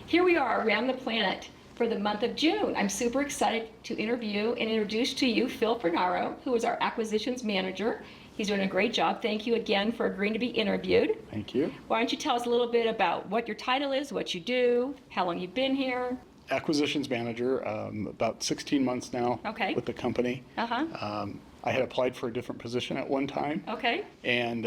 Here we are around the planet for the month of June. I'm super excited to interview and introduce to you Phil Fornaro, who is our acquisitions manager. He's doing a great job. Thank you again for agreeing to be interviewed. Thank you. Why don't you tell us a little bit about what your title is, what you do, how long you've been here? Acquisitions manager, about 16 months now with the company. I had applied for a different position at one time. And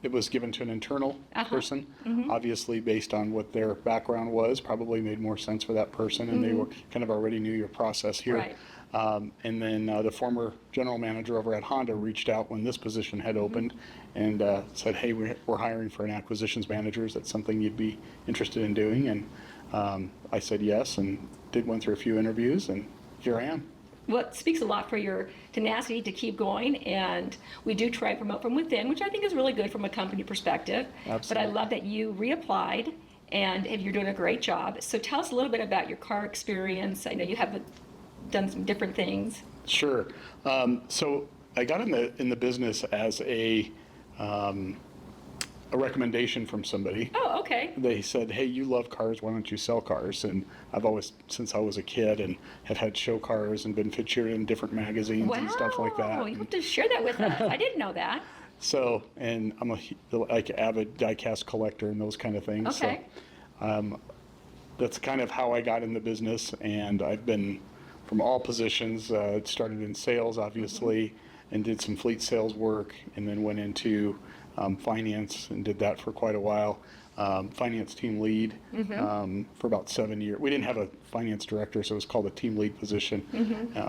it was given to an internal person, obviously based on what their background was, probably made more sense for that person, and they were kind of already knew your process here. And then the former general manager over at Honda reached out when this position had opened and said, hey, we're hiring for an acquisitions manager. Is that something you'd be interested in doing? And I said yes, and went through a few interviews, and here I am. Well, it speaks a lot for your tenacity to keep going, and we do try to promote from within, which I think is really good from a company perspective. Absolutely. But I love that you reapplied, and you're doing a great job. So tell us a little bit about your car experience. I know you have done some different things. Sure. So I got in the business as a recommendation from somebody. Oh, okay. They said, hey, you love cars, why don't you sell cars? And I've always, since I was a kid, and have had show cars and been featured in different magazines and stuff like that. Wow, you have to share that with us. I didn't know that. So, and I'm a avid die-cast collector and those kind of things. Okay. So that's kind of how I got in the business, and I've been from all positions. Started in sales, obviously, and did some fleet sales work, and then went into finance and did that for quite a while. Finance team lead for about 7 years. We didn't have a finance director, so it was called a team lead position.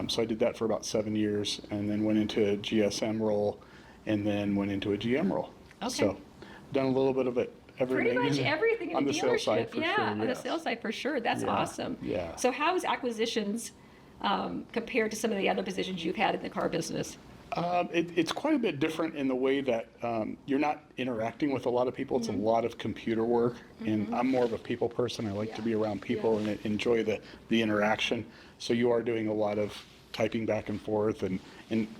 So I did that for about 7 years, and then went into a GSM role, and then went into a GM role. So done a little bit of it. Pretty much everything in on the the sales side dealership. for sure. On the sales side for sure. That's awesome. Yeah. So how is acquisitions compared to some of the other positions you've had in the car business? It's quite a bit different in the way that you're not interacting with a lot of people. It's a lot of computer work, and I'm more of a people person. I like to be around people and enjoy the interaction. So you are doing a lot of typing back and forth and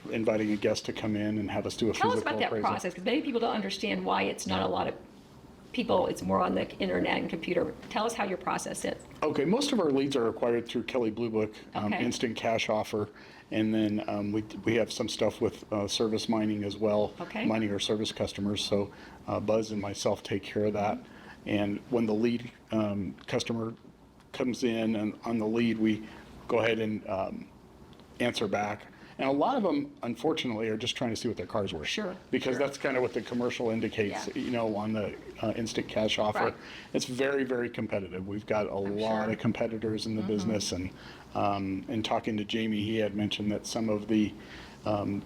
inviting a guest to come in and have us do a physical appraisal. Tell us about that process, because many people don't understand why it's not a lot of people, it's more on the internet and computer. Tell us how your process is. Okay, most of our leads are acquired through Kelley Blue Book, instant cash offer, and then we have some stuff with service mining as well, mining our service customers. So Buzz and myself take care of that. And when the lead customer comes in and on the lead, we go ahead and answer back. And a lot of them, unfortunately, are just trying to see what their car's worth. Because that's kind of what the commercial indicates, you know, on the instant cash offer. It's very, very competitive. We've got a lot of competitors in the business. And talking to Jamie, he had mentioned that some of the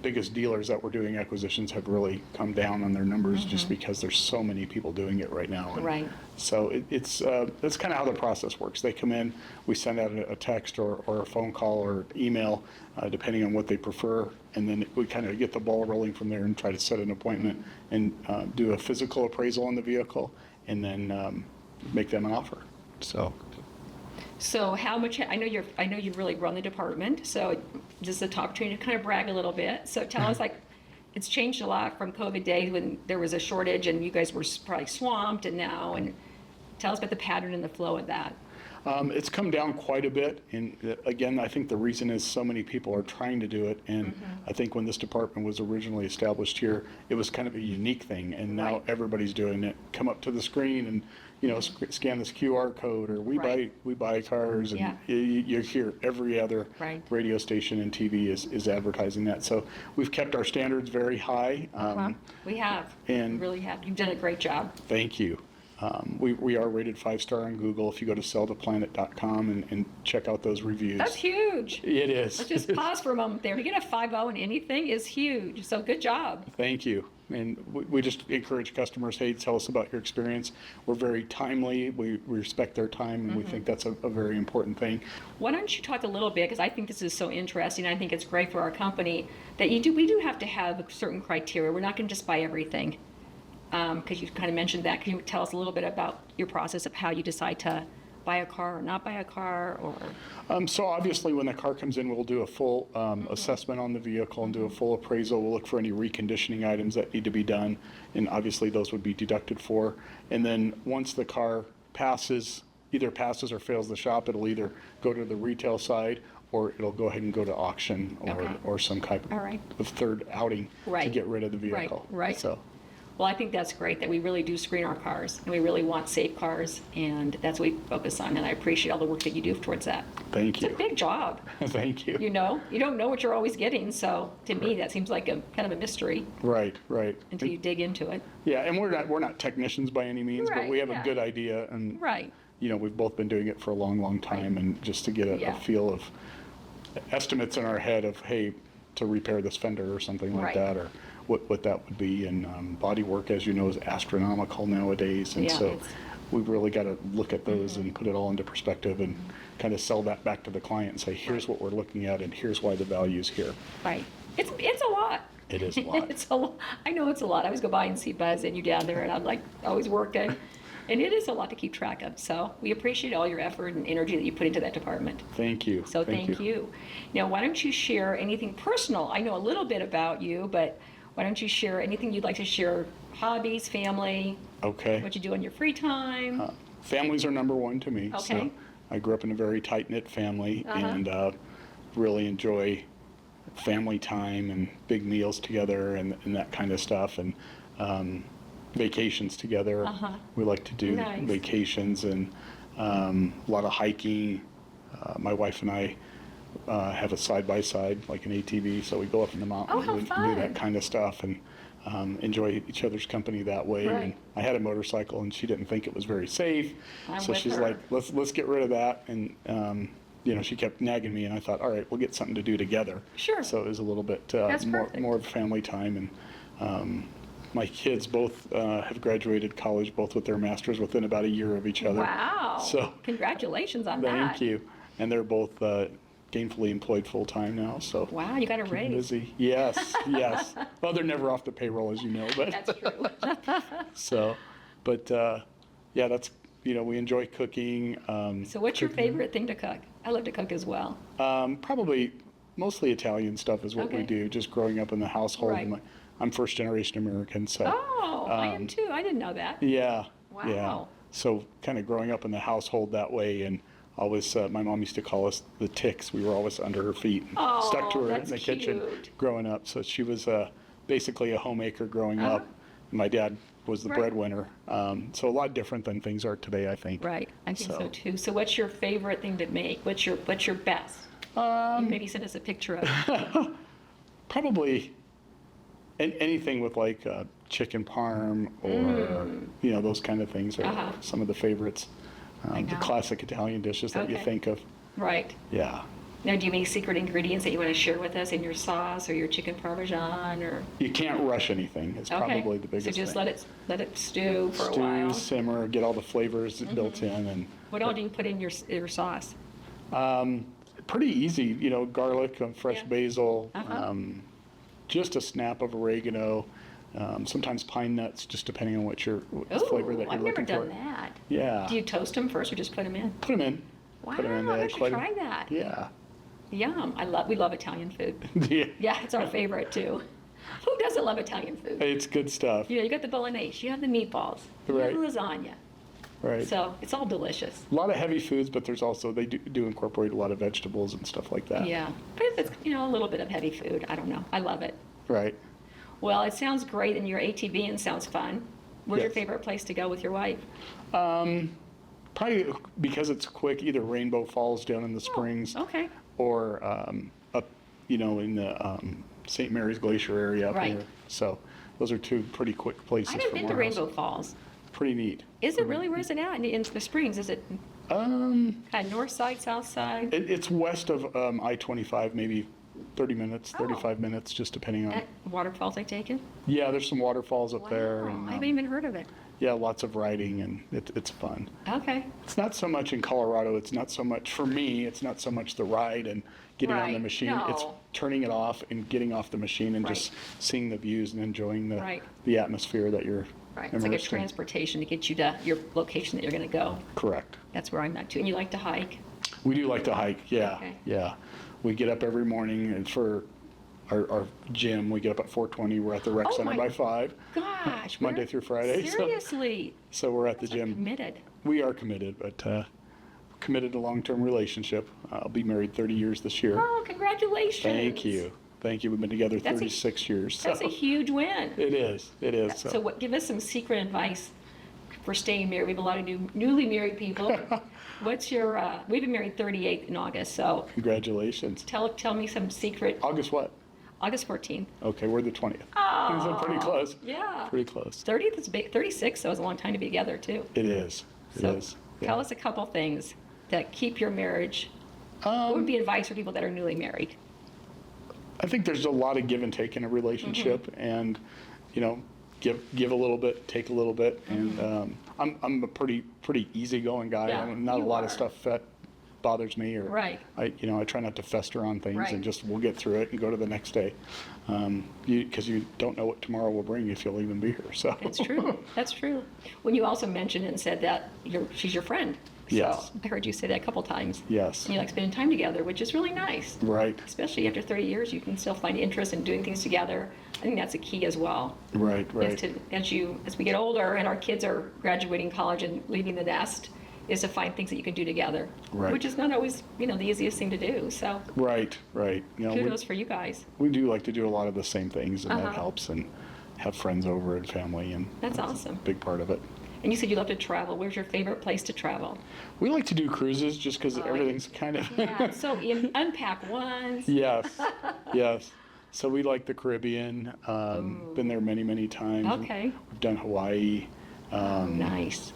biggest dealers that were doing acquisitions have really come down on their numbers just because there's so many people doing it right now. And so that's kind of how the process works. They come in, we send out a text or a phone call or email, depending on what they prefer, and then we kind of get the ball rolling from there and try to set an appointment and do a physical appraisal on the vehicle, and then make them an offer. So how much, I know you really run the department, so just an opportunity to kind of brag a little bit. So tell us, like, it's changed a lot from COVID days when there was a shortage and you guys were probably swamped, and now, and tell us about the pattern and the flow of that. It's come down quite a bit, and again, I think the reason is so many people are trying to do it, and I think when this department was originally established here, it was kind of a unique thing, and now everybody's doing it. Come up to the screen and, you know, scan this QR code, or we buy cars, and you hear every other radio station and TV is advertising that. So we've kept our standards very high. We have, and really have. You've done a great job. Thank you. We are rated 5-star on Google. If you go to selltoplanet.com and check out those reviews. That's huge. It is. Let's just pause for a moment there. To get a 5.0 in anything is huge. So good job. Thank you. And we just encourage customers, hey, tell us about your experience. We're very timely. We respect their time, and we think that's a very important thing. Why don't you talk a little bit, because I think this is so interesting. I think it's great for our company that we do have to have certain criteria. We're not going to just buy everything. Because you kind of mentioned that. Can you tell us a little bit about your process of how you decide to buy a car or not buy a car? Or so obviously when the car comes in, we'll do a full assessment on the vehicle and do a full appraisal. We'll look for any reconditioning items that need to be done, and obviously those would be deducted for. And then once the car passes either passes or fails the shop, it'll either go to the retail side or it'll go ahead and go to auction or some type of third outing to get rid of the vehicle. Right. So. Well, I think that's great that we really do screen our cars, and we really want safe cars, and that's what we focus on, and I appreciate all the work that you do towards that. Thank you. It's a big job. Thank you. You know, you don't know what you're always getting, so to me, that seems like a kind of a mystery. Right. Until you dig into it. Yeah, and we're not technicians by any means, but we have a good idea, and we've both been doing it for a long time, and just to get a feel of estimates in our head of, hey, to repair this fender or something like that, or what that would be. And body work, as you know, is astronomical nowadays, and so we've really got to look at those and put it all into perspective and kind of sell that back to the client and say, here's what we're looking at, and here's why the value's here. Right. It's a lot. It is a lot. It's a lot. I know it's a lot. I always go by and see Buzz and you down there, and I'm like always working. And it is a lot to keep track of. So we appreciate all your effort and energy that you put into that department. Thank you. So thank you. Now, why don't you share anything personal? I know a little bit about you, but why don't you share anything you'd like to share? Hobbies, family. Okay. What you do in your free time. Families are number one to me. Okay. So I grew up in a very tight-knit family and really enjoy family time and big meals together and that kind of stuff. And vacations together. We like to do vacations and a lot of hiking. My wife and I have a side-by-side, like an ATV, so we go up in the mountains and do that kind of stuff and enjoy each other's company that way. And I had a motorcycle and she didn't think it was very safe, so she's like, let's get rid of that. And she kept nagging me, and I thought, all right, we'll get something to do together. Sure. So it was a little bit more of family time. And my kids both have graduated college, both with their masters within about a year of each other. Wow. So congratulations on that. Thank you. And they're both gainfully employed full-time now. So wow, you got a raise. Busy. Yes. Well, they're never off the payroll, as you know. But that's true. So, but that's, we enjoy cooking. So what's your favorite thing to cook? I love to cook as well. Probably mostly Italian stuff is what we do, just growing up in the household. Right. I'm first-generation American, so. Oh, I am too. I didn't know that. Yeah. Wow. Yeah. So kind of growing up in the household that way, and always, my mom used to call us the ticks. We were always under her feet, and stuck to her in the kitchen growing up. So she was basically a homemaker growing up. My dad was the breadwinner. So a lot different than things are today, I think. Right. I think so too. So what's your favorite thing to make? What's your best? Maybe send us a picture of it. Probably anything with like chicken parm or those kind of things are some of the favorites. The classic Italian dishes that you think of. Right. Yeah. Now, do you make secret ingredients that you want to share with us in your sauce or your chicken parmesan or? You can't rush anything. It's probably the biggest thing. So just let it stew for a while. Stew, simmer, get all the flavors built in, and. What all do you put in your sauce? Pretty easy. Garlic, fresh basil, just a snap of oregano. Sometimes pine nuts, just depending on what flavor that you're looking for. I've never done that. Yeah. Do you toast them first or just put them in? Put them in. Wow, put them in. I should try that. Yeah. Yum. We love Italian food. Yeah, it's our favorite too. Who doesn't love Italian food? It's good stuff. You got the bolognese, you have the meatballs, you have the lasagna. Right. So it's all delicious. A lot of heavy foods, but there's also, they do incorporate a lot of vegetables and stuff like that. Yeah. But if it's, a little bit of heavy food, I don't know. I love it. Right. Well, it sounds great, and your ATV and sounds fun. Where's your favorite place to go with your wife? Probably because it's quick, either Rainbow Falls down in the Springs. Okay. Or up, in the St. Mary's Glacier area up here. So those are two pretty quick places. I haven't been to Rainbow Falls. Pretty neat. Is it really? Where's it at? In the Springs? Is it kind of north side, south side? It's west of I-25, maybe 30 minutes, 35 minutes, just depending on. Waterfalls, I take it? Yeah, there's some waterfalls up there. And, I haven't even heard of it. Yeah, lots of riding, and it's fun. Okay. It's not so much in Colorado. It's not so much, for me, it's not so much the ride and getting on the machine. No. It's turning it off and getting off the machine and just seeing the views and enjoying the atmosphere that you're Right. It's like a transportation to get you to your location that you're going to go. Correct. That's where I'm at too. And you like to hike? We do like to hike, yeah. Okay. Yeah. We get up every morning, and for our gym, we get up at 4:20. We're at the rec center by 5. Gosh. Monday through Friday. Seriously? So we're at the gym. Committed. We are committed, but committed to long-term relationship. I'll be married 30 years this year. Oh, congratulations. Thank you. Thank you. We've been together 36 years. That's a huge win. It is. It is. So what, give us some secret advice for staying married. We have a lot of newly married people. What's your, we've been married 38 in August, so. Congratulations. Tell me some secret. August what? August 14th. Okay, we're the 20th. Oh. So pretty close. Yeah. Pretty close. 30th is big, 36, so it's a long time to be together too. It is. It is. Tell us a couple things that keep your marriage. What would be advice for people that are newly married? I think there's a lot of give and take in a relationship, and give a little bit, take a little bit, and I'm a pretty easygoing guy. Yeah, Not a lot of stuff that bothers me, or Right. I try not to fester on things, Right. and just we'll get through it and go to the next day, because you don't know what tomorrow will bring if you'll even be here. So That's true. That's true. When you also mentioned and said that she's your friend. So Yes. I heard you say that a couple times. Yes. And you like spending time together, which is really nice. Right. Especially after 30 years, you can still find interest in doing things together. I think that's a key as well. Right. Is to, as we get older and our kids are graduating college and leaving the nest, is to find things that you can do together. Right. Which is not always, the easiest thing to do. So Right. kudos for you guys. We do like to do a lot of the same things, and Uh-huh. that helps, and have friends over and family, and That's awesome. a big part of it. And you said you love to travel. Where's your favorite place to travel? We like to do cruises just because everything's kind of Yeah, so unpack ones. yes, yes. So we like the Caribbean. Been there many times. Okay. We've done Hawaii, Nice.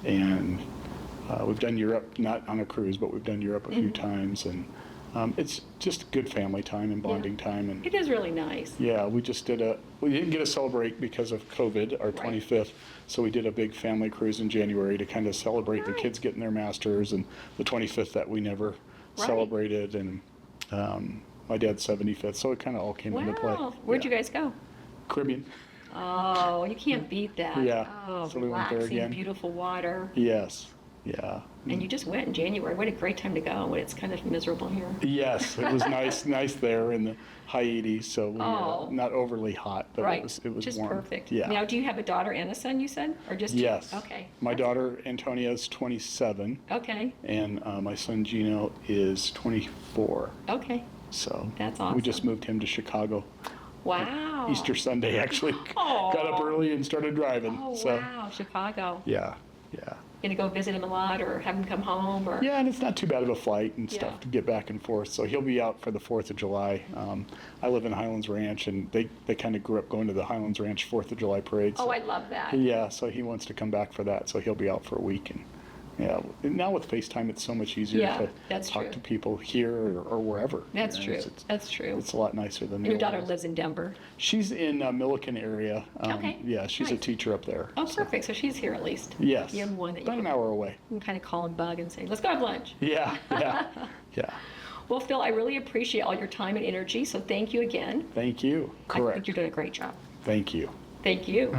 and we've done Europe, not on a cruise, but we've done Europe a few times, and it's just good family time and bonding time. And It is really nice. yeah, we didn't get to celebrate because of COVID, our Right. 25th, so we did a big family cruise in January to kind of celebrate the Nice. kids getting their masters, and the 25th that we never Right. celebrated, and my dad's 75th, so it kind of all came into play. Wow. Where'd Yeah. you guys go? Caribbean. Oh, you can't beat that. Yeah. Oh, So we went there relaxing, again. beautiful water. Yes. Yeah. And you just went in January. What a great time to go when it's kind of miserable here. Yes, it was nice there in the high 80s, so we, Oh. not overly hot, but Right. it was Just warm. perfect. Yeah. Now, do you have a daughter and a son, you said? Or just two? Yes. Okay. My daughter Antonia is 27, Okay. and my son Gino is 24. Okay. So That's we just awesome. moved him to Chicago. Wow. Easter Sunday, actually. Aw. Got up early and started driving. Oh, so wow. Chicago. yeah. Gonna go visit him a lot or have him come home or? Yeah, and it's not too bad of a flight and stuff Yeah. to get back and forth. So he'll be out for the 4th of July. I live in Highlands Ranch, and they kind of grew up going to the Highlands Ranch 4th of July parade. Oh, So I love that. yeah, so he wants to come back for that. So he'll be out for a week. And yeah, and now with FaceTime, it's so much easier Yeah, to that's talk true. to people here or wherever. That's You true. know, That's true. It's a lot nicer than And your the old daughter days. lives in Denver. She's in Milliken area. Okay, Yeah, she's a nice. teacher up there. Oh, perfect. So she's here at least. Yes. You have one that you About an hour away. can kind of call and bug and say, let's go have lunch. Yeah. Yeah. Well, Phil, I really appreciate all your time and energy. So thank you again. Thank you. I Correct. think you're doing a great job. Thank you. Thank you.